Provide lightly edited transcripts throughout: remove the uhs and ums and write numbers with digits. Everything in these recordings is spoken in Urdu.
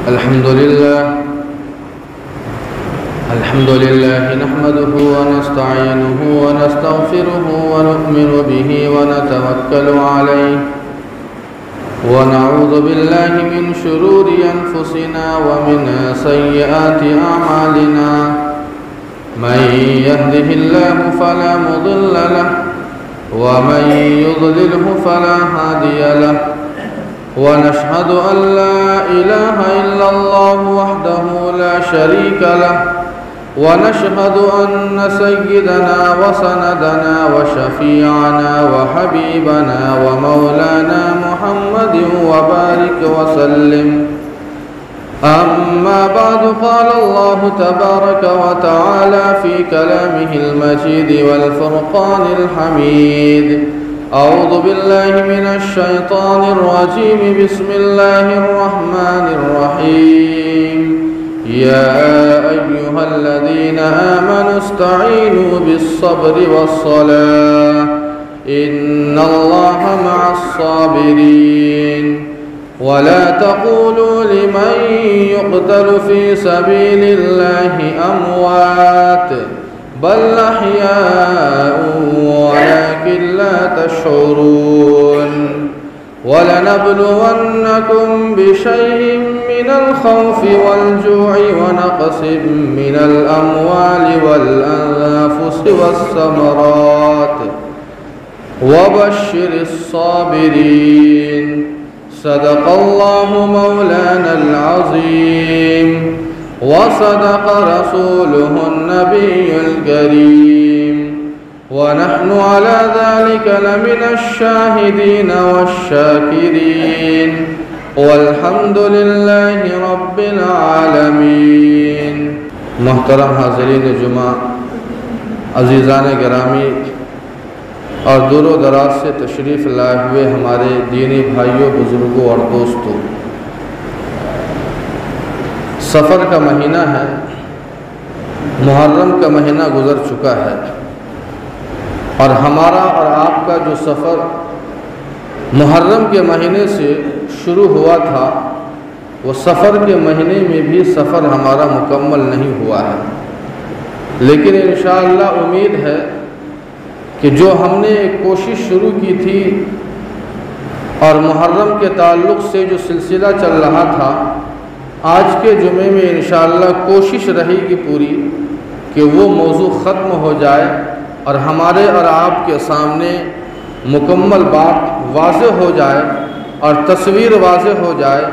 الحمد لله نحمده ونستعينه ونستغفره ونؤمن به ونتوكل عليه ونعوذ بالله من شرور أنفسنا ومن سيئات أعمالنا من يهده الله فلا مضل له ومن يضلله فلا هادي له ونشهد أن لا إله إلا الله وحده لا شريك له ونشهد أن سيدنا وسندنا وشفيعنا وحبيبنا ومولانا محمد وبارك وسلم. أما بعد قال الله تبارك وتعالى في كلامه المجيد والفرقان الحميد: أعوذ بالله من الشيطان الرجيم. بسم الله الرحمن الرحيم. يا أيها الذين آمنوا استعينوا بالصبر والصلاة إن الله مع الصابرين. ولا تقولوا لمن يقتل في سبيل الله أموات بل أحياء ولكن لا تشعرون. ولنبلونكم بشيء من الخوف والجوع ونقص من الأموال والأنفس والثمرات وبشر الصابرين. صدق الله مولانا العظيم وصدق رسوله النبي الكريم ونحن على ذلك لمن الشاهدين والشاكرين والحمد لله رب العالمين. محترم حاضرین جمعہ، عزیزان گرامی اور دور و دراز سے تشریف لائے ہوئے ہمارے دینی بھائیوں، بزرگوں اور دوستوں، سفر کا مہینہ ہے، محرم کا مہینہ گزر چکا ہے، اور ہمارا اور آپ کا جو سفر محرم کے مہینے سے شروع ہوا تھا، وہ سفر کے مہینے میں بھی سفر ہمارا مکمل نہیں ہوا ہے. لیکن انشاءاللہ امید ہے کہ جو ہم نے ایک کوشش شروع کی تھی اور محرم کے تعلق سے جو سلسلہ چل رہا تھا، آج کے جمعے میں انشاءاللہ کوشش رہے گی پوری کہ وہ موضوع ختم ہو جائے اور ہمارے اور آپ کے سامنے مکمل بات واضح ہو جائے اور تصویر واضح ہو جائے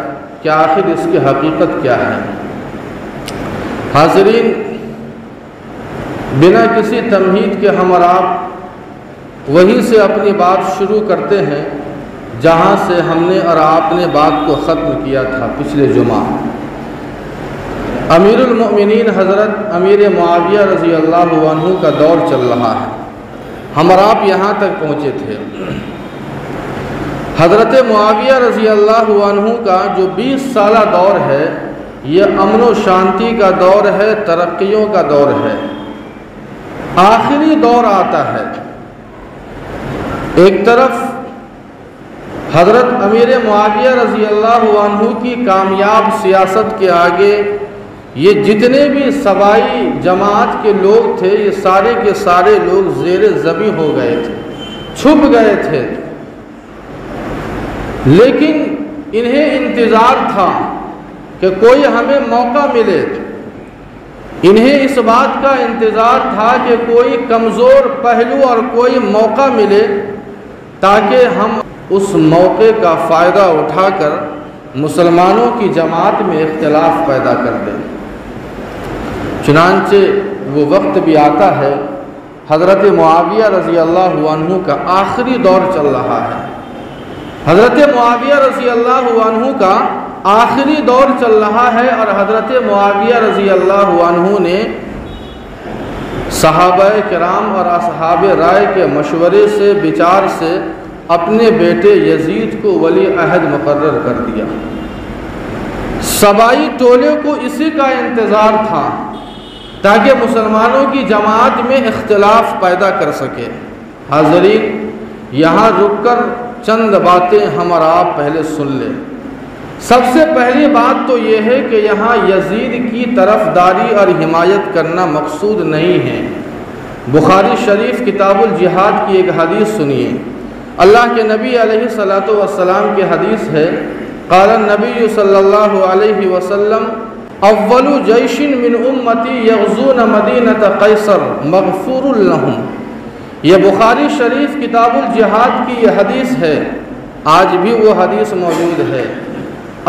کہ آخر اس کی حقیقت کیا ہے. حاضرین، بنا کسی تمہید کے ہم اور آپ وہیں سے اپنی بات شروع کرتے ہیں جہاں سے ہم نے اور آپ نے بات کو ختم کیا تھا پچھلے جمعہ. امیر المؤمنین حضرت امیر معاویہ رضی اللہ عنہ کا دور چل رہا ہے. ہم اور آپ یہاں تک پہنچے تھے. حضرت معاویہ رضی اللہ عنہ کا جو 20 سالہ دور ہے، یہ امن و شانتی کا دور ہے، ترقیوں کا دور ہے. آخری دور آتا ہے. ایک طرف حضرت امیر معاویہ رضی اللہ عنہ کی کامیاب سیاست کے آگے یہ جتنے بھی صبائی جماعت کے لوگ تھے، یہ سارے کے سارے لوگ زیر زمین ہو گئے تھے، چھپ گئے تھے. لیکن انہیں انتظار تھا کہ کوئی ہمیں موقع ملے. انہیں اس بات کا انتظار تھا کہ کوئی کمزور پہلو اور کوئی موقع ملے تاکہ ہم اس موقع کا فائدہ اٹھا کر مسلمانوں کی جماعت میں اختلاف پیدا کر دیں. چنانچہ وہ وقت بھی آتا ہے، حضرت معاویہ رضی اللہ عنہ کا آخری دور چل رہا ہے. حضرت معاویہ رضی اللہ عنہ کا آخری دور چل رہا ہے اور حضرت معاویہ رضی اللہ عنہ نے صحابہ کرام اور اصحاب رائے کے مشورے سے، بچار سے اپنے بیٹے یزید کو ولی عہد مقرر کر دیا. صبائی ٹولے کو اسی کا انتظار تھا تاکہ مسلمانوں کی جماعت میں اختلاف پیدا کر سکے. حاضرین، یہاں رک کر چند باتیں ہم اور آپ پہلے سن لیں. سب سے پہلی بات تو یہ ہے کہ یہاں یزید کی طرفداری اور حمایت کرنا مقصود نہیں ہے۔ بخاری شریف کتاب الجہاد کی ایک حدیث سنیے، اللہ کے نبی علیہ الصلوۃ والسلام کی حدیث ہے، قال النبی صلی اللہ علیہ وسلم اول جیش من امتی یغزون مدینۃ قیصر مغفور لہم۔ یہ بخاری شریف کتاب الجہاد کی یہ حدیث ہے، آج بھی وہ حدیث موجود ہے۔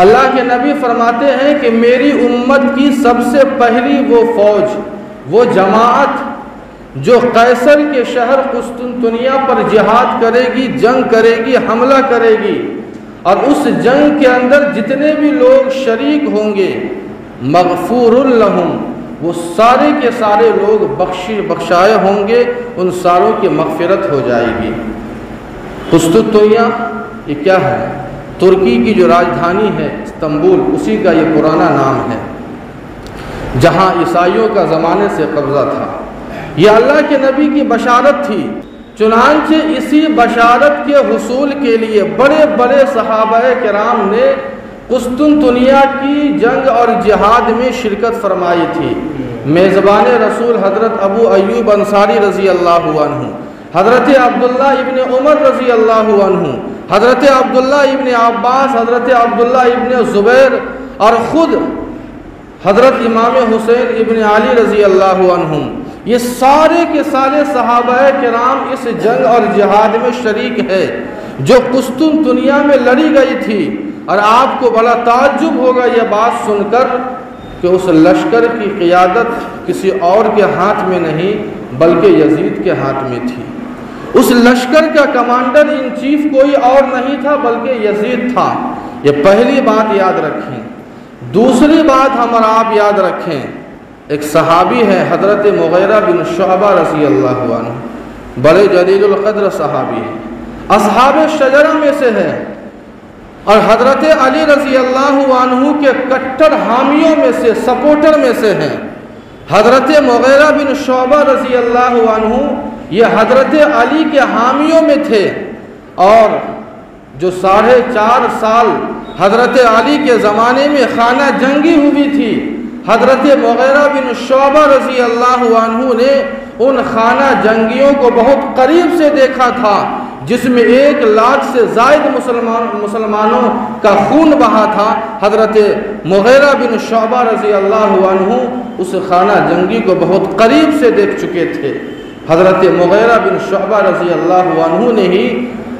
اللہ کے نبی فرماتے ہیں کہ میری امت کی سب سے پہلی وہ فوج، وہ جماعت جو قیصر کے شہر قسطنطنیہ پر جہاد کرے گی، جنگ کرے گی، حملہ کرے گی، اور اس جنگ کے اندر جتنے بھی لوگ شریک ہوں گے مغفور لہم، وہ سارے کے سارے لوگ بخشائے ہوں گے، ان ساروں کی مغفرت ہو جائے گی۔ قسطنطنیہ یہ کیا ہے؟ ترکی کی جو راجدھانی ہے استنبول، اسی کا یہ پرانا نام ہے، جہاں عیسائیوں کا زمانے سے قبضہ تھا۔ یہ اللہ کے نبی کی بشارت تھی، چنانچہ اسی بشارت کے حصول کے لیے بڑے بڑے صحابہ کرام نے قسطنطنیہ کی جنگ اور جہاد میں شرکت فرمائی تھی۔ میزبان رسول حضرت ابو ایوب انصاری رضی اللہ عنہ، حضرت عبداللہ ابن عمر رضی اللہ عنہ، حضرت عبداللہ ابن عباس، حضرت عبداللہ ابن زبیر، اور خود حضرت امام حسین ابن علی رضی اللہ عنہم، یہ سارے کے سارے صحابہ کرام اس جنگ اور جہاد میں شریک ہے جو قسطنطنیہ میں لڑی گئی تھی۔ اور آپ کو بڑا تعجب ہوگا یہ بات سن کر کہ اس لشکر کی قیادت کسی اور کے ہاتھ میں نہیں بلکہ یزید کے ہاتھ میں تھی۔ اس لشکر کا کمانڈر ان چیف کوئی اور نہیں تھا بلکہ یزید تھا۔ یہ پہلی بات یاد رکھیں۔ دوسری بات ہم اور آپ یاد رکھیں، ایک صحابی ہے حضرت مغیرہ بن شعبہ رضی اللہ عنہ، بڑے جلیل القدر صحابی ہیں، اصحاب شجرہ میں سے ہے، اور حضرت علی رضی اللہ عنہ کے کٹر حامیوں میں سے، سپورٹر میں سے ہیں۔ حضرت مغیرہ بن شعبہ رضی اللہ عنہ یہ حضرت علی کے حامیوں میں تھے، اور جو 4.5 سال حضرت علی کے زمانے میں خانہ جنگی ہوئی تھی، حضرت مغیرہ بن شعبہ رضی اللہ عنہ نے ان خانہ جنگیوں کو بہت قریب سے دیکھا تھا، جس میں 1 لاکھ سے زائد مسلمانوں کا خون بہا تھا۔ حضرت مغیرہ بن شعبہ رضی اللہ عنہ اس خانہ جنگی کو بہت قریب سے دیکھ چکے تھے۔ حضرت مغیرہ بن شعبہ رضی اللہ عنہ نے ہی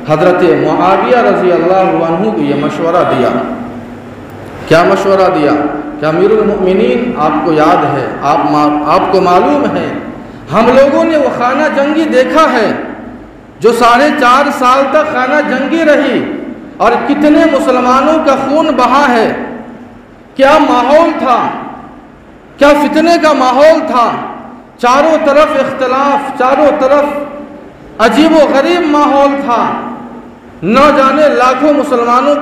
حضرت معاویہ رضی اللہ عنہ کو یہ مشورہ دیا۔ کیا مشورہ دیا کہ امیر المؤمنین، آپ کو یاد ہے، آپ کو معلوم ہے، ہم لوگوں نے وہ خانہ جنگی دیکھا ہے جو 4.5 سال تک خانہ جنگی رہی، اور کتنے مسلمانوں کا خون بہا ہے، کیا ماحول تھا، کیا فتنے کا ماحول تھا، چاروں طرف اختلاف، چاروں طرف عجیب و غریب ماحول تھا، نہ جانے لاکھوں مسلمانوں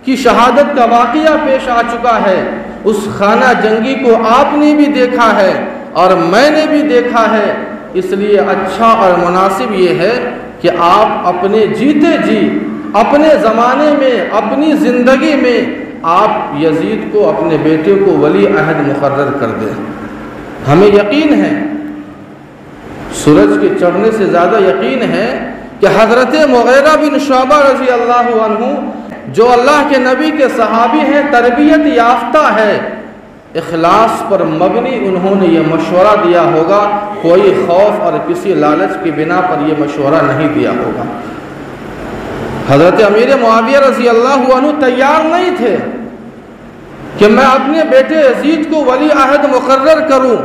کی شہادت کا واقعہ پیش آ چکا ہے۔ اس خانہ جنگی کو آپ نے بھی دیکھا ہے اور میں نے بھی دیکھا ہے، اس لیے اچھا اور مناسب یہ ہے کہ آپ اپنے جیتے جی اپنے زمانے میں، اپنی زندگی میں آپ یزید کو، اپنے بیٹے کو ولی عہد مقرر کر دیں۔ ہمیں یقین ہے، سورج کے چڑھنے سے زیادہ یقین ہے کہ حضرت مغیرہ بن شعبہ رضی اللہ عنہ جو اللہ کے نبی کے صحابی ہیں، تربیت یافتہ ہے، اخلاص پر مبنی انہوں نے یہ مشورہ دیا ہوگا، کوئی خوف اور کسی لالچ کی بنا پر یہ مشورہ نہیں دیا ہوگا۔ حضرت امیر معاویہ رضی اللہ عنہ تیار نہیں تھے کہ میں اپنے بیٹے یزید کو ولی عہد مقرر کروں،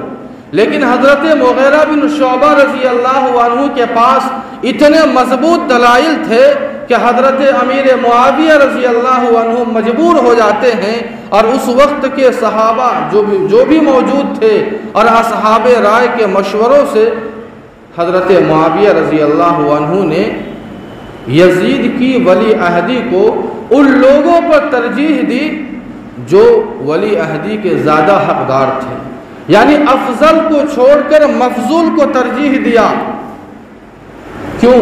لیکن حضرت مغیرہ بن شعبہ رضی اللہ عنہ کے پاس اتنے مضبوط دلائل تھے کہ حضرت امیر معاویہ رضی اللہ عنہ مجبور ہو جاتے ہیں، اور اس وقت کے صحابہ جو بھی موجود تھے اور اصحاب رائے کے مشوروں سے حضرت معاویہ رضی اللہ عنہ نے یزید کی ولی عہدی کو ان لوگوں پر ترجیح دی جو ولی عہدی کے زیادہ حقدار تھے، یعنی افضل کو چھوڑ کر مفضول کو ترجیح دیا۔ کیوں؟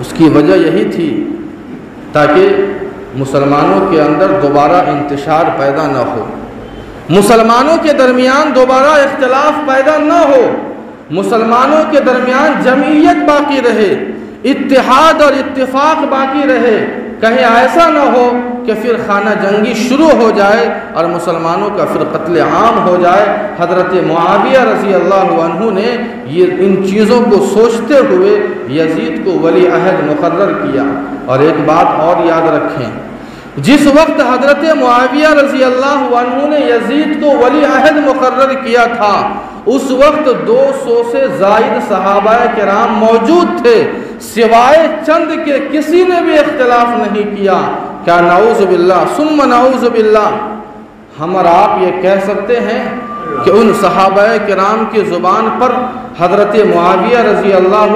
اس کی وجہ یہی تھی تاکہ مسلمانوں کے اندر دوبارہ انتشار پیدا نہ ہو، مسلمانوں کے درمیان دوبارہ اختلاف پیدا نہ ہو، مسلمانوں کے درمیان جمعیت باقی رہے، اتحاد اور اتفاق باقی رہے۔ کہیں ایسا نہ ہو کہ پھر خانہ جنگی شروع ہو جائے اور مسلمانوں کا پھر قتل عام ہو جائے۔ حضرت معاویہ رضی اللہ عنہ نے ان چیزوں کو سوچتے ہوئے یزید کو ولی عہد مقرر کیا۔ اور ایک بات اور یاد رکھیں، جس وقت حضرت معاویہ رضی اللہ عنہ نے یزید کو ولی عہد مقرر کیا تھا، اس وقت 200 سے زائد صحابہ کرام موجود تھے، سوائے چند کے کسی نے بھی اختلاف نہیں کیا۔ کیا نعوذ باللہ ثم نعوذ باللہ ہم اور آپ یہ کہہ سکتے ہیں کہ ان صحابہ کرام کی زبان پر حضرت معاویہ رضی اللہ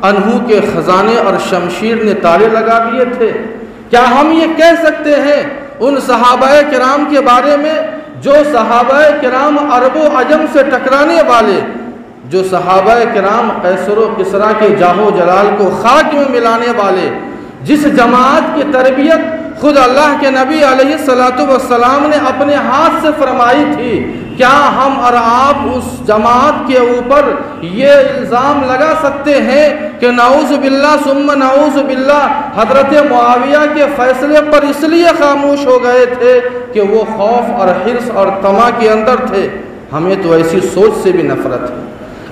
عنہ کے خزانے اور شمشیر نے تالے لگا دیے تھے؟ کیا ہم یہ کہہ سکتے ہیں ان صحابہ کرام کے بارے میں جو صحابہ کرام عرب و عجم سے ٹکرانے والے، جو صحابہ کرام قیصر و کسریٰ کے جاہ و جلال کو خاک میں ملانے والے، جس جماعت کی تربیت خود اللہ کے نبی علیہ السلام نے اپنے ہاتھ سے فرمائی تھی، کیا ہم اور آپ اس جماعت کے اوپر یہ الزام لگا سکتے ہیں کہ نعوذ باللہ ثم نعوذ باللہ حضرت معاویہ کے فیصلے پر اس لیے خاموش ہو گئے تھے کہ وہ خوف اور حرص اور طمع کے اندر تھے؟ ہمیں تو ایسی سوچ سے بھی نفرت ہے،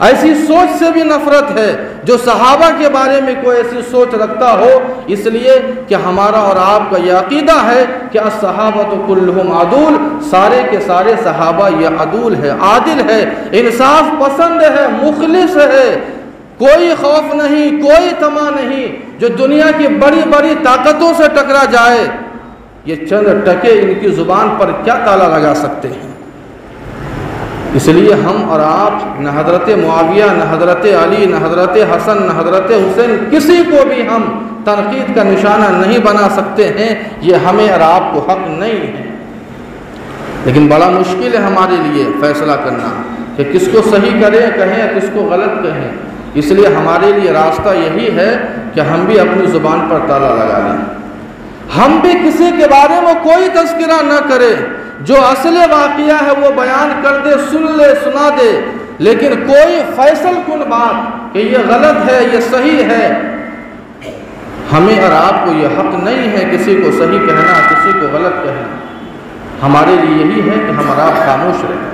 ایسی سوچ سے بھی نفرت ہے جو صحابہ کے بارے میں کوئی ایسی سوچ رکھتا ہو، اس لیے کہ ہمارا اور آپ کا یہ عقیدہ ہے کہ الصحابۃ کلہم عدول، سارے کے سارے صحابہ یہ عدول ہے، عادل ہے، انصاف پسند ہے، مخلص ہے، کوئی خوف نہیں، کوئی طمع نہیں، جو دنیا کی بڑی بڑی طاقتوں سے ٹکرا جائے، یہ چند ٹکے ان کی زبان پر کیا تالا لگا سکتے ہیں؟ اس لیے ہم اور آپ نہ حضرت معاویہ، نہ حضرت علی، نہ حضرت حسن، نہ حضرت حسین، کسی کو بھی ہم تنقید کا نشانہ نہیں بنا سکتے ہیں، یہ ہمیں اور آپ کو حق نہیں ہے۔ لیکن بڑا مشکل ہے ہمارے لیے فیصلہ کرنا کہ کس کو صحیح کریں کہیں، کس کو غلط کہیں۔ اس لیے ہمارے لیے راستہ یہی ہے کہ ہم بھی اپنی زبان پر تالا لگا لیں، ہم بھی کسی کے بارے میں کوئی تذکرہ نہ کریں، جو اصل واقعہ ہے وہ بیان کر دے، سن لے، سنا دے، لیکن کوئی فیصل کن بات کہ یہ غلط ہے، یہ صحیح ہے، ہمیں اور آپ کو یہ حق نہیں ہے کسی کو صحیح کہنا، کسی کو غلط کہنا۔ ہمارے لیے یہی ہے کہ ہم اور آپ خاموش رہیں۔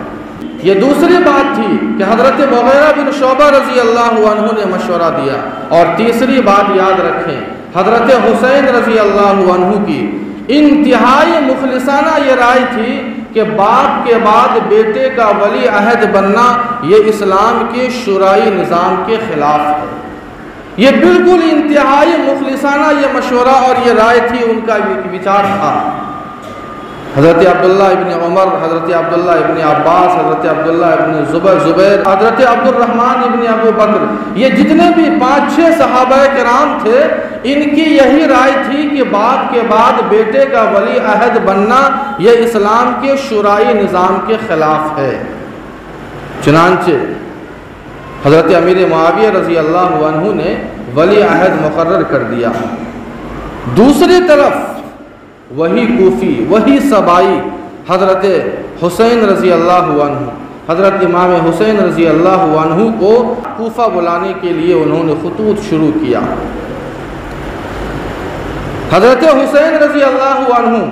یہ دوسری بات تھی کہ حضرت مغیرہ بن شعبہ رضی اللہ عنہ نے مشورہ دیا۔ اور تیسری بات یاد رکھیں، حضرت حسین رضی اللہ عنہ کی انتہائی مخلصانہ یہ رائے تھی کہ باپ کے بعد بیٹے کا ولی عہد بننا یہ اسلام کے شورائی نظام کے خلاف ہے۔ یہ بالکل انتہائی مخلصانہ یہ مشورہ اور یہ رائے تھی، ان کا وچار تھا۔ حضرت عبداللہ ابن عمر، حضرت عبداللہ ابن عباس، حضرت عبداللہ ابن زبیر، حضرت عبد الرحمن ابن ابو بکر، یہ جتنے بھی 5-6 صحابہ کرام تھے، ان کی یہی رائے تھی کہ باپ کے بعد بیٹے کا ولی عہد بننا یہ اسلام کے شورائی نظام کے خلاف ہے۔ چنانچہ حضرت امیر معاویہ رضی اللہ عنہ نے ولی عہد مقرر کر دیا۔ دوسری طرف وہی کوفی، وہی سبائی حضرت حسین رضی اللہ عنہ، حضرت امام حسین رضی اللہ عنہ کو کوفہ بلانے کے لیے انہوں نے خطوط شروع کیا۔ حضرت حسین رضی اللہ عنہ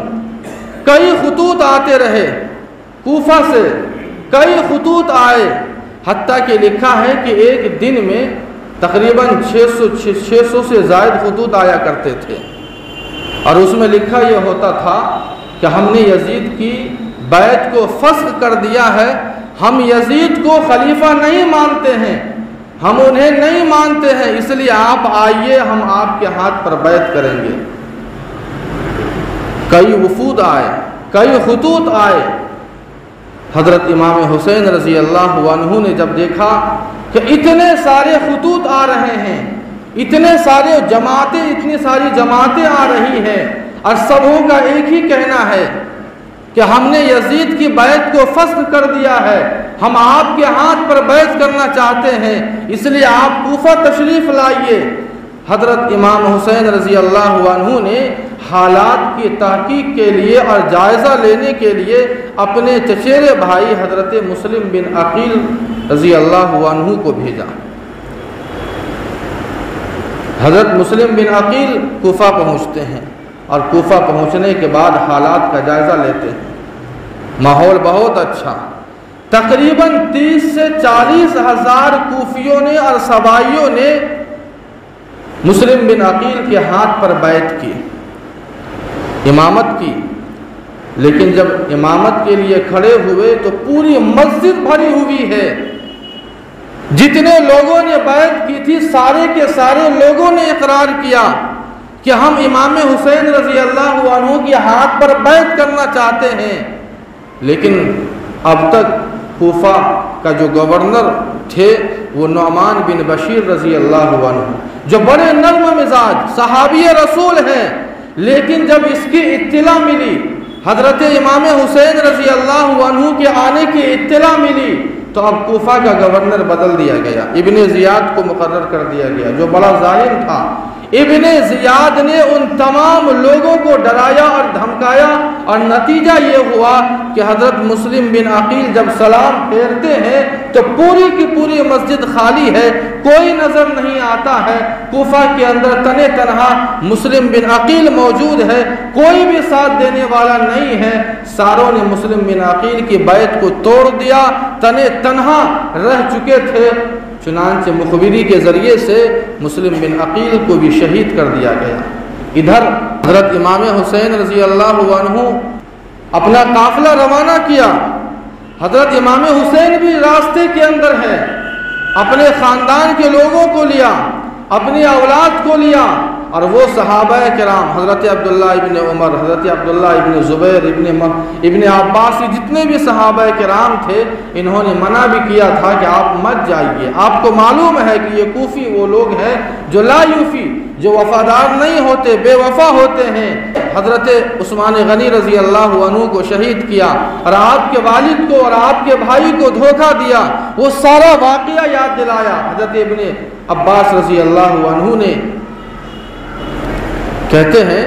کئی خطوط آتے رہے، کوفہ سے کئی خطوط آئے، حتیٰ کہ لکھا ہے کہ ایک دن میں تقریباً 600 سے زائد خطوط آیا کرتے تھے، اور اس میں لکھا یہ ہوتا تھا کہ ہم نے یزید کی بیعت کو فسخ کر دیا ہے، ہم یزید کو خلیفہ نہیں مانتے ہیں، ہم انہیں نہیں مانتے ہیں، اس لیے آپ آئیے، ہم آپ کے ہاتھ پر بیعت کریں گے۔ کئی وفود آئے، کئی خطوط آئے۔ حضرت امام حسین رضی اللہ عنہ نے جب دیکھا کہ اتنے سارے خطوط آ رہے ہیں، اتنے سارے جماعتیں، اتنی ساری جماعتیں آ رہی ہیں، اور سبوں کا ایک ہی کہنا ہے کہ ہم نے یزید کی بیعت کو فسخ کر دیا ہے، ہم آپ کے ہاتھ پر بیعت کرنا چاہتے ہیں، اس لیے آپ کوفہ تشریف لائیے۔ حضرت امام حسین رضی اللہ عنہ نے حالات کی تحقیق کے لیے اور جائزہ لینے کے لیے اپنے چچیرے بھائی حضرت مسلم بن عقیل رضی اللہ عنہ کو بھیجا۔ حضرت مسلم بن عقیل کوفہ پہنچتے ہیں اور کوفہ پہنچنے کے بعد حالات کا جائزہ لیتے ہیں۔ ماحول بہت اچھا، تقریباً 30 سے 40 ہزار کوفیوں نے اور سبائیوں نے مسلم بن عقیل کے ہاتھ پر بیعت کی، امامت کی۔ لیکن جب امامت کے لیے کھڑے ہوئے تو پوری مسجد بھری ہوئی ہے، جتنے لوگوں نے بیعت کی تھی سارے کے سارے لوگوں نے اقرار کیا کہ ہم امام حسین رضی اللہ عنہ کے ہاتھ پر بیعت کرنا چاہتے ہیں۔ لیکن اب تک کوفہ کا جو گورنر تھے وہ نعمان بن بشیر رضی اللہ عنہ، جو بڑے نرم مزاج صحابی رسول ہیں، لیکن جب اس کی اطلاع ملی، حضرت امام حسین رضی اللہ عنہ کے آنے کی اطلاع ملی، تو اب کوفہ کا گورنر بدل دیا گیا، ابن زیاد کو مقرر کر دیا گیا جو بڑا ظالم تھا۔ ابن زیاد نے ان تمام لوگوں کو ڈرایا اور دھمکایا، اور نتیجہ یہ ہوا کہ حضرت مسلم بن عقیل جب سلام پھیرتے ہیں تو پوری کی پوری مسجد خالی ہے، کوئی نظر نہیں آتا ہے۔ کوفہ کے اندر تنے تنہا مسلم بن عقیل موجود ہے، کوئی بھی ساتھ دینے والا نہیں ہے۔ ساروں نے مسلم بن عقیل کی بیعت کو توڑ دیا، تنے تنہا رہ چکے تھے۔ چنانچہ مخبری کے ذریعے سے مسلم بن عقیل کو بھی شہید کر دیا گیا۔ ادھر حضرت امام حسین رضی اللہ عنہ اپنا قافلہ روانہ کیا، حضرت امام حسین بھی راستے کے اندر ہے، اپنے خاندان کے لوگوں کو لیا، اپنی اولاد کو لیا، اور وہ صحابہ کرام حضرت عبداللہ ابن عمر، حضرت عبداللہ ابن زبیر، ابن عباس، جتنے بھی صحابہ کرام تھے، انہوں نے منع بھی کیا تھا کہ آپ مت جائیے۔ آپ کو معلوم ہے کہ یہ کوفی وہ لوگ ہیں جو لا یوفی، جو وفادار نہیں ہوتے، بے وفا ہوتے ہیں۔ حضرت عثمان غنی رضی اللہ عنہ کو شہید کیا، اور آپ کے والد کو اور آپ کے بھائی کو دھوکہ دیا، وہ سارا واقعہ یاد دلایا۔ حضرت ابن عباس رضی اللہ عنہ نے کہتے ہیں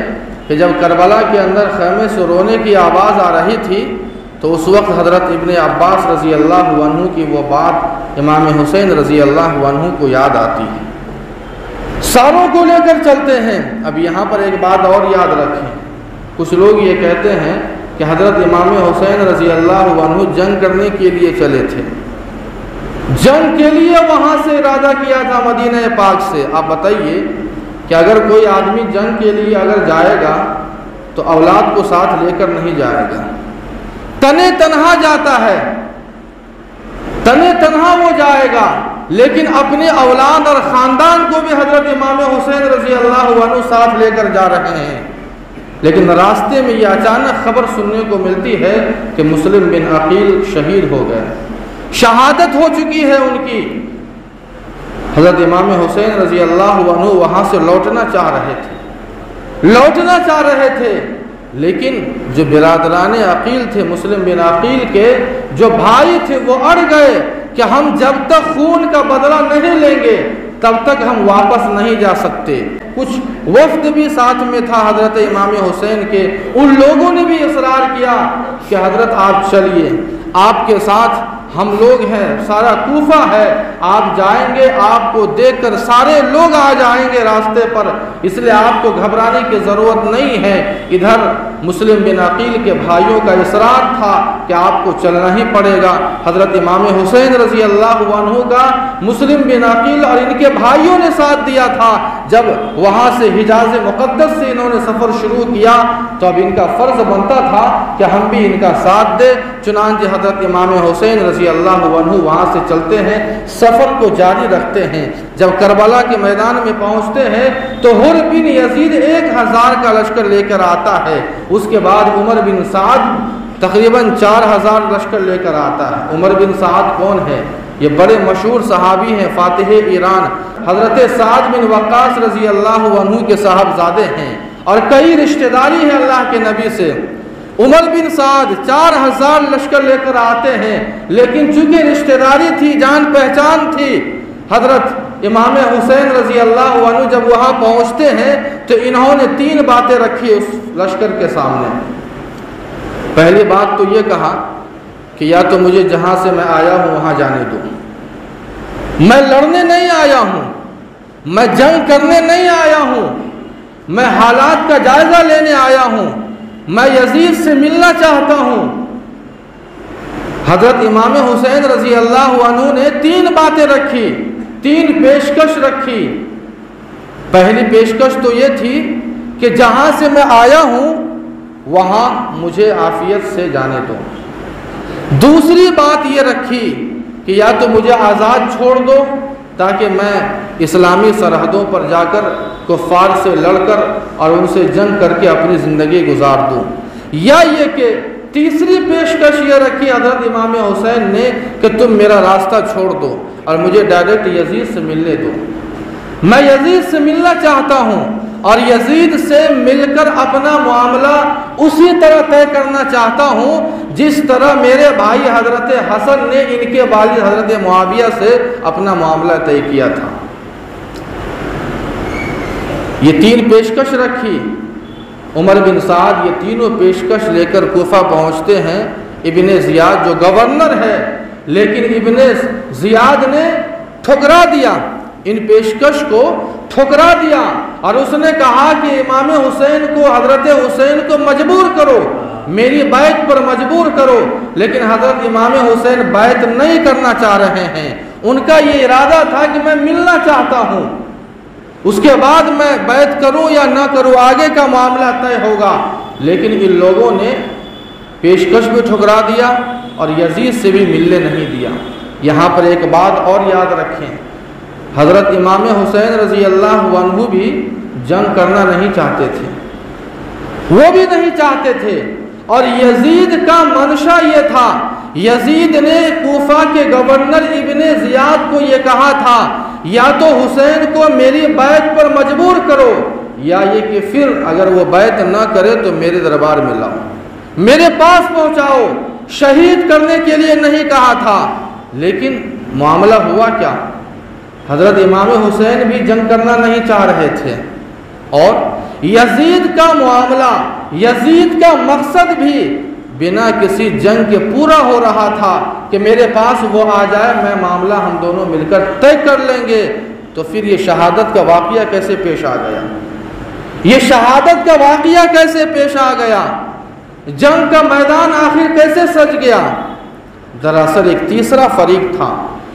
کہ جب کربلا کے اندر خیمے سے رونے کی آواز آ رہی تھی تو اس وقت حضرت ابن عباس رضی اللہ عنہ کی وہ بات امام حسین رضی اللہ عنہ کو یاد آتی ہے، ساروں کو لے کر چلتے ہیں۔ اب یہاں پر ایک بات اور یاد رکھیں، کچھ لوگ یہ کہتے ہیں کہ حضرت امام حسین رضی اللہ عنہ جنگ کرنے کے لیے چلے تھے، جنگ کے لیے وہاں سے ارادہ کیا تھا مدینہ پاک سے۔ آپ بتائیے کہ اگر کوئی آدمی جنگ کے لیے اگر جائے گا تو اولاد کو ساتھ لے کر نہیں جائے گا، تنے تنہا جاتا ہے، تنے تنہا وہ جائے گا، لیکن اپنے اولاد اور خاندان کو بھی حضرت امام حسین رضی اللہ عنہ ساتھ لے کر جا رہے ہیں۔ لیکن راستے میں یہ اچانک خبر سننے کو ملتی ہے کہ مسلم بن عقیل شہید ہو گئے، شہادت ہو چکی ہے ان کی۔ حضرت امام حسین رضی اللہ عنہ وہاں سے لوٹنا چاہ رہے تھے، لیکن جو برادران عقیل تھے مسلم بن عقیل کے جو بھائی تھے وہ اڑ گئے کہ ہم جب تک خون کا بدلہ نہیں لیں گے تب تک ہم واپس نہیں جا سکتے۔ کچھ وفد بھی ساتھ میں تھا حضرت امام حسین کے، ان لوگوں نے بھی اصرار کیا کہ حضرت آپ چلیے، آپ کے ساتھ ہم لوگ ہیں، سارا کوفہ ہے، آپ جائیں گے، آپ کو دیکھ کر سارے لوگ آ جائیں گے راستے پر، اس لیے آپ کو گھبرانے کی ضرورت نہیں ہے۔ ادھر مسلم بن عقیل کے بھائیوں کا اصرار تھا کہ آپ کو چلنا ہی پڑے گا۔ حضرت امام حسین رضی اللہ عنہ کا مسلم بن عقیل اور ان کے بھائیوں نے ساتھ دیا تھا۔ جب وہاں سے حجاز مقدس سے انہوں نے سفر شروع کیا تو اب ان کا فرض بنتا تھا کہ ہم بھی ان کا ساتھ دیں۔ چنانچہ حضرت امام حسین رضی اللہ عنہ وہاں سے چلتے ہیں، سفر کو جاری رکھتے ہیں۔ جب کربلا کے میدان میں پہنچتے ہیں تو حر بن یزید 1000 کا لشکر لے کر آتا ہے، اس کے بعد عمر بن سعد تقریباً 4000 لشکر لے کر آتا ہے۔ عمر بن سعد کون ہے؟ یہ بڑے مشہور صحابی ہیں، فاتح ایران، حضرت سعد بن وقاص رضی اللہ عنہ کے صاحبزادے ہیں، اور کئی رشتہ داری ہیں اللہ کے نبی سے۔ عمر بن سعد 4000 لشکر لے کر آتے ہیں، لیکن چونکہ رشتہ داری تھی، جان پہچان تھی، حضرت امام حسین رضی اللہ عنہ جب وہاں پہنچتے ہیں تو انہوں نے 3 باتیں رکھی اس لشکر کے سامنے۔ پہلی بات تو یہ کہا کہ یا تو مجھے جہاں سے میں آیا ہوں وہاں جانے دو، میں لڑنے نہیں آیا ہوں، میں جنگ کرنے نہیں آیا ہوں، میں حالات کا جائزہ لینے آیا ہوں، میں یزید سے ملنا چاہتا ہوں۔ حضرت امام حسین رضی اللہ عنہ نے 3 باتیں رکھی، 3 پیشکش رکھی۔ پہلی پیشکش تو یہ تھی کہ جہاں سے میں آیا ہوں وہاں مجھے عافیت سے جانے دو۔ دوسری بات یہ رکھی کہ یا تو مجھے آزاد چھوڑ دو تاکہ میں اسلامی سرحدوں پر جا کر کفار سے لڑ کر اور ان سے جنگ کر کے اپنی زندگی گزار دوں، یا یہ کہ تیسری پیشکش یہ رکھی حضرت امام حسین نے کہ تم میرا راستہ چھوڑ دو اور مجھے ڈائریکٹ یزید سے ملنے دو۔ میں یزید سے ملنا چاہتا ہوں اور یزید سے مل کر اپنا معاملہ اسی طرح طے کرنا چاہتا ہوں جس طرح میرے بھائی حضرت حسن نے ان کے والد حضرت معاویہ سے اپنا معاملہ طے کیا تھا۔ یہ 3 پیشکش رکھی۔ عمر بن سعد یہ تینوں پیشکش لے کر کوفہ پہنچتے ہیں۔ ابن زیاد جو گورنر ہے، لیکن ابن زیاد نے ٹھکرا دیا، ان پیشکش کو ٹھکرا دیا، اور اس نے کہا کہ امام حسین کو، حضرت حسین کو مجبور کرو، میری بیعت پر مجبور کرو۔ لیکن حضرت امام حسین بیعت نہیں کرنا چاہ رہے ہیں۔ ان کا یہ ارادہ تھا کہ میں ملنا چاہتا ہوں، اس کے بعد میں بیعت کروں یا نہ کروں آگے کا معاملہ طے ہوگا۔ لیکن ان لوگوں نے پیشکش بھی ٹھکرا دیا اور یزید سے بھی ملنے نہیں دیا۔ یہاں پر ایک بات اور یاد رکھیں، حضرت امام حسین رضی اللہ عنہ بھی جنگ کرنا نہیں چاہتے تھے، وہ بھی نہیں چاہتے تھے، اور یزید کا منشا یہ تھا، یزید نے کوفہ کے گورنر ابن زیاد کو یہ کہا تھا یا تو حسین کو میری بیعت پر مجبور کرو، یا یہ کہ پھر اگر وہ بیعت نہ کرے تو میرے دربار میں لاؤ، میرے پاس پہنچاؤ۔ شہید کرنے کے لیے نہیں کہا تھا۔ لیکن معاملہ ہوا کیا؟ حضرت امام حسین بھی جنگ کرنا نہیں چاہ رہے تھے، اور یزید کا معاملہ، یزید کا مقصد بھی بنا کسی جنگ کے پورا ہو رہا تھا کہ میرے پاس وہ آ جائے، میں معاملہ ہم دونوں مل کر طے کر لیں گے۔ تو پھر یہ شہادت کا واقعہ کیسے پیش آ گیا؟ یہ شہادت کا واقعہ کیسے پیش آ گیا؟ جنگ کا میدان آخر کیسے سج گیا؟ دراصل ایک تیسرا فریق تھا،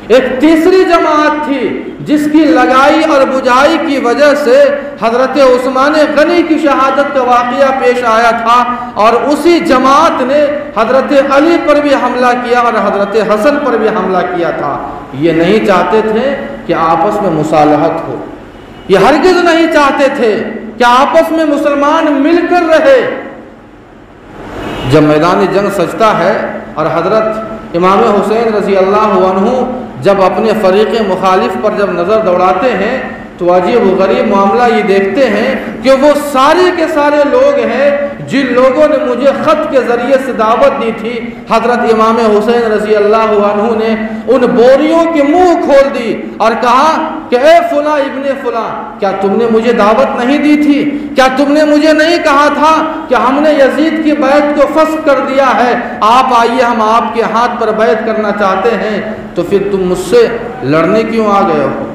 ایک تیسری جماعت تھی جس کی لگائی اور بجھائی کی وجہ سے حضرت عثمان غنی کی شہادت کا واقعہ پیش آیا تھا، اور اسی جماعت نے حضرت علی پر بھی حملہ کیا اور حضرت حسن پر بھی حملہ کیا تھا۔ یہ نہیں چاہتے تھے کہ آپس میں مصالحت ہو، یہ ہرگز نہیں چاہتے تھے کہ آپس میں مسلمان مل کر رہے۔ جب میدان جنگ سجتا ہے اور حضرت امام حسین رضی اللہ عنہ جب اپنے فریق مخالف پر جب نظر دوڑاتے ہیں تو عجیب و غریب معاملہ یہ دیکھتے ہیں کہ وہ سارے کے سارے لوگ ہیں جن لوگوں نے مجھے خط کے ذریعے سے دعوت دی تھی۔ حضرت امام حسین رضی اللہ عنہ نے ان بوریوں کے منہ کھول دی اور کہا کہ اے فلاں ابن فلاں، کیا تم نے مجھے دعوت نہیں دی تھی؟ کیا تم نے مجھے نہیں کہا تھا کہ ہم نے یزید کی بیعت کو فسخ کر دیا ہے، آپ آئیے ہم آپ کے ہاتھ پر بیعت کرنا چاہتے ہیں، تو پھر تم مجھ سے لڑنے کیوں آ گئے ہو؟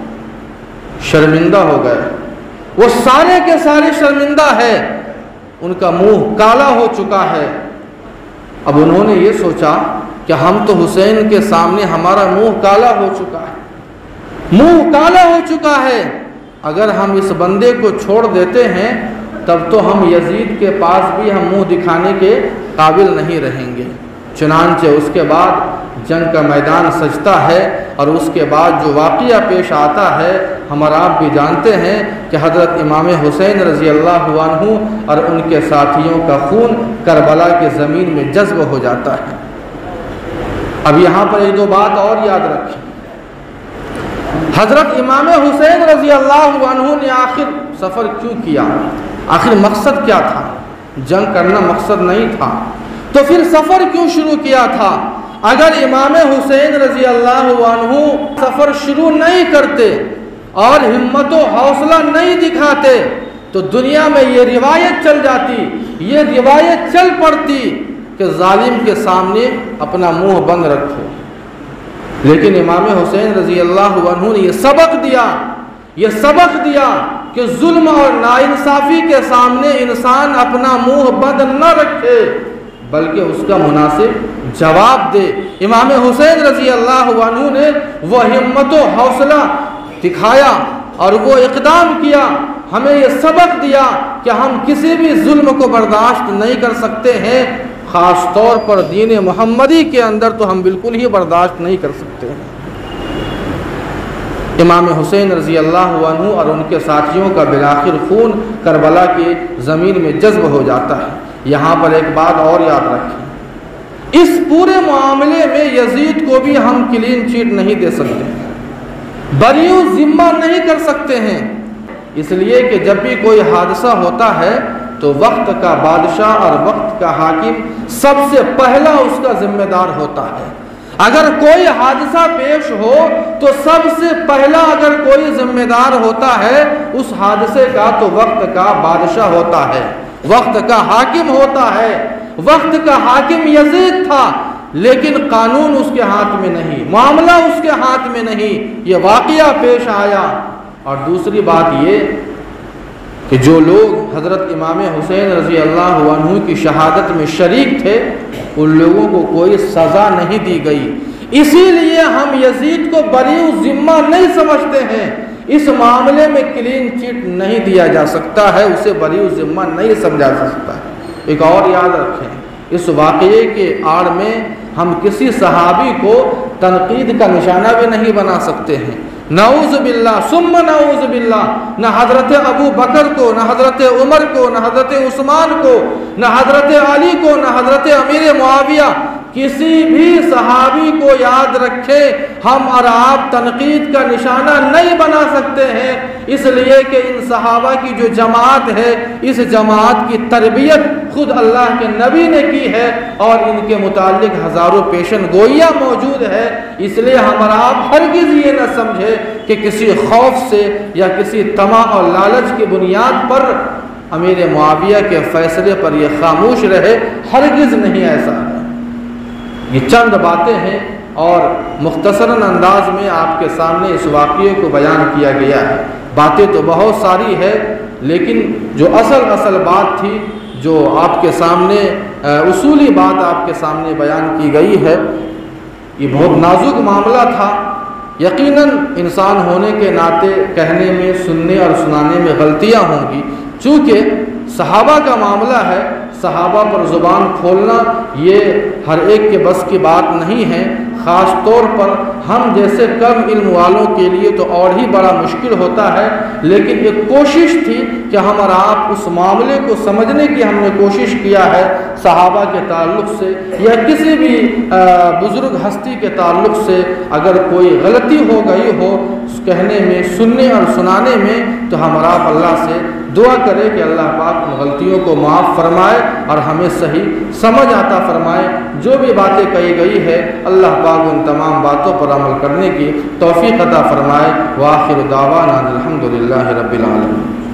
شرمندہ ہو گئے، وہ سارے کے سارے شرمندہ ہے، ان کا منہ کالا ہو چکا ہے۔ اب انہوں نے یہ سوچا کہ ہم تو حسین کے سامنے ہمارا منہ کالا ہو چکا ہے، منہ کالا ہو چکا ہے، اگر ہم اس بندے کو چھوڑ دیتے ہیں تب تو ہم یزید کے پاس بھی ہم منہ دکھانے کے قابل نہیں رہیں گے۔ چنانچہ اس کے بعد جنگ کا میدان سجتا ہے، اور اس کے بعد جو واقعہ پیش آتا ہے ہم اور آپ بھی جانتے ہیں کہ حضرت امام حسین رضی اللہ عنہ اور ان کے ساتھیوں کا خون کربلا کی زمین میں جذب ہو جاتا ہے۔ اب یہاں پر ایک دو بات اور یاد رکھیں، حضرت امام حسین رضی اللہ عنہ نے آخر سفر کیوں کیا؟ آخر مقصد کیا تھا؟ جنگ کرنا مقصد نہیں تھا، تو پھر سفر کیوں شروع کیا تھا؟ اگر امام حسین رضی اللہ عنہ سفر شروع نہیں کرتے اور ہمت و حوصلہ نہیں دکھاتے تو دنیا میں یہ روایت چل جاتی، یہ روایت چل پڑتی کہ ظالم کے سامنے اپنا منہ بند رکھو۔ لیکن امام حسین رضی اللہ عنہ نے یہ سبق دیا کہ ظلم اور ناانصافی کے سامنے انسان اپنا منہ بند نہ رکھے بلکہ اس کا مناسب جواب دے۔ امام حسین رضی اللہ عنہ نے وہ ہمت و حوصلہ دکھایا اور وہ اقدام کیا، ہمیں یہ سبق دیا کہ ہم کسی بھی ظلم کو برداشت نہیں کر سکتے ہیں، خاص طور پر دین محمدی کے اندر تو ہم بالکل ہی برداشت نہیں کر سکتے ہیں۔ امام حسین رضی اللہ عنہ اور ان کے ساتھیوں کا بالآخر خون کربلا کی زمین میں جذب ہو جاتا ہے۔ یہاں پر ایک بات اور یاد رکھیں، اس پورے معاملے میں یزید کو بھی ہم کلین چیٹ نہیں دے سکتے، بریء ذمہ نہیں کر سکتے ہیں، اس لیے کہ جب بھی کوئی حادثہ ہوتا ہے تو وقت کا بادشاہ اور وقت کا حاکم سب سے پہلا اس کا ذمہ دار ہوتا ہے۔ اگر کوئی حادثہ پیش ہو تو سب سے پہلا اگر کوئی ذمہ دار ہوتا ہے اس حادثے کا تو وقت کا بادشاہ ہوتا ہے، وقت کا حاکم ہوتا ہے۔ وقت کا حاکم یزید تھا لیکن قانون اس کے ہاتھ میں نہیں، معاملہ اس کے ہاتھ میں نہیں، یہ واقعہ پیش آیا۔ اور دوسری بات یہ کہ جو لوگ حضرت امام حسین رضی اللہ عنہ کی شہادت میں شریک تھے ان لوگوں کو کوئی سزا نہیں دی گئی، اسی لیے ہم یزید کو بریء ذمہ نہیں سمجھتے ہیں، اس معاملے میں کلین چٹ نہیں دیا جا سکتا ہے، اسے بریء ذمہ نہیں سمجھا جا سکتا ہے۔ ایک اور یاد رکھیں، اس واقعے کے آڑ میں ہم کسی صحابی کو تنقید کا نشانہ بھی نہیں بنا سکتے ہیں، نعوذ باللہ ثم نعوذ باللہ۔ نہ حضرت ابو بکر کو، نہ حضرت عمر کو، نہ حضرت عثمان کو، نہ حضرت علی کو، نہ حضرت امیر معاویہ، کسی بھی صحابی کو یاد رکھے ہم اور آپ تنقید کا نشانہ نہیں بنا سکتے ہیں، اس لیے کہ ان صحابہ کی جو جماعت ہے اس جماعت کی تربیت خود اللہ کے نبی نے کی ہے اور ان کے متعلق ہزاروں پیشن گوئیاں موجود ہے، اس لیے ہم اور آپ ہرگز یہ نہ سمجھے کہ کسی خوف سے یا کسی طمع اور لالچ کی بنیاد پر امیر معاویہ کے فیصلے پر یہ خاموش رہے، ہرگز نہیں ایسا ہے۔ یہ چند باتیں ہیں اور مختصراً انداز میں آپ کے سامنے اس واقعے کو بیان کیا گیا ہے۔ باتیں تو بہت ساری ہے لیکن جو اصل بات تھی جو آپ کے سامنے اصولی بات آپ کے سامنے بیان کی گئی ہے، یہ بہت نازک معاملہ تھا۔ یقیناً انسان ہونے کے ناطے کہنے میں، سننے اور سنانے میں غلطیاں ہوں گی، چونکہ صحابہ کا معاملہ ہے، صحابہ پر زبان کھولنا یہ ہر ایک کے بس کی بات نہیں ہے، خاص طور پر ہم جیسے کم علم والوں کے لیے تو اور ہی بڑا مشکل ہوتا ہے، لیکن ایک کوشش تھی کہ ہم اور آپ اس معاملے کو سمجھنے کی ہم نے کوشش کیا ہے، صحابہ کے تعلق سے یا کسی بھی بزرگ ہستی کے تعلق سے اگر کوئی غلطی ہو گئی ہو کہنے میں، سننے اور سنانے میں تو ہم اور آپ اللہ سے دعا کرے کہ اللہ پاک ان غلطیوں کو معاف فرمائے اور ہمیں صحیح سمجھ عطا فرمائے۔ جو بھی باتیں کہی گئی ہے اللہ پاک ان تمام باتوں پر عمل کرنے کی توفیق عطا فرمائے۔ وآخر دعوانا الحمدللہ رب العالمین۔